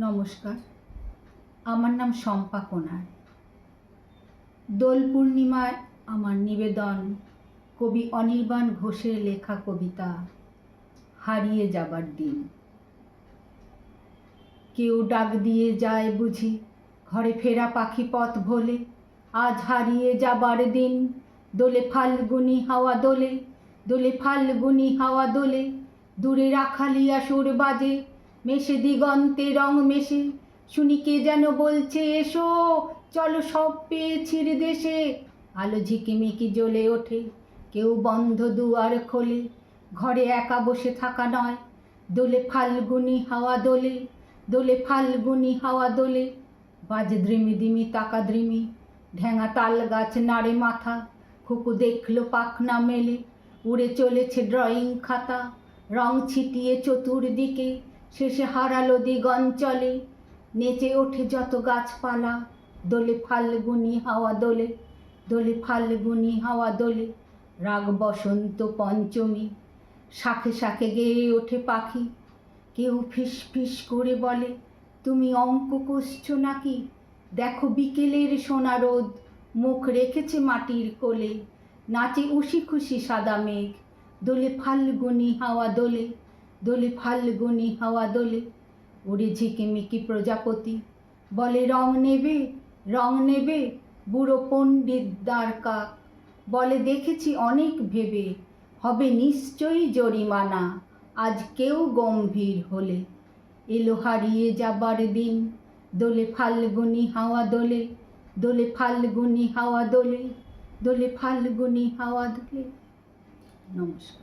নমস্কার, আমার নাম শম্পা কোনার। দোল পূর্ণিমায় আমার নিবেদন কবি অনির্বাণ ঘোষের লেখা কবিতা হারিয়ে যাবার দিন। কেউ ডাক দিয়ে যায় বুঝি ঘরে ফেরা পাখি পথ ভোলে, আজ হারিয়ে যাবার দিন। দোলে ফাল্গুনি হাওয়া দোলে, দোলে ফাল্গুনি হাওয়া দোলে, দূরে রাখালিয়া সুর বাজে, মেশে দিগন্তে রং মেশে, শুনি কে যেন বলছে এসো চলো সব পেয়েছির দেশে। আলো ঝিকিমিকি জ্বলে ওঠে, কেউ বন্ধ দুয়ার খোলে, ঘরে একা বসে থাকা নয়, দোলে ফাল্গুনি হাওয়া দোলে, দোলে ফাল্গুনি হাওয়া দোলে। বাজে দ্রিমি দিমি তাকা দ্রিমি, ঢ্যাঙা তাল গাছ নাড়ে মাথা, খুকু দেখলো পাখনা মেলে, উড়ে চলেছে ড্রয়িং খাতা, রং ছিটিয়ে চতুর্দিকে, শেষে হারালো দিগঞ্চলে, নেচে ওঠে যত গাছপালা, দোলে ফাল্গুনি হাওয়া দোলে, দোলে ফাল্গুনি হাওয়া দোলে। রাগ বসন্ত পঞ্চমী, শাখে শাখে গেয়ে ওঠে পাখি, কেউ ফিস ফিস করে বলে তুমি অঙ্ক কষছো নাকি, দেখো বিকেলের সোনা রোদ মুখ রেখেছে মাটির কোলে, নাচে উশি খুশি সাদা মেঘ, দোলে ফাল্গুনি হাওয়া দোলে, দোলে ফাল্গুনি হাওয়া দোলে। উড়ে ঝিকিমিকি প্রজাপতি, বলে রং নেবে, রং নেবে, বুড়ো পণ্ডিত দ্বারকা বলে দেখেছি অনেক ভেবে, হবে নিশ্চয়ই জরিমানা আজ কেউ গম্ভীর হলে। এলো হারিয়ে যাবার দিন, দোলে ফাল্গুনি হাওয়া দোলে, দোলে ফাল্গুনি হাওয়া দোলে, দোলে ফাল্গুনি হাওয়া দোলে। নমস্কার।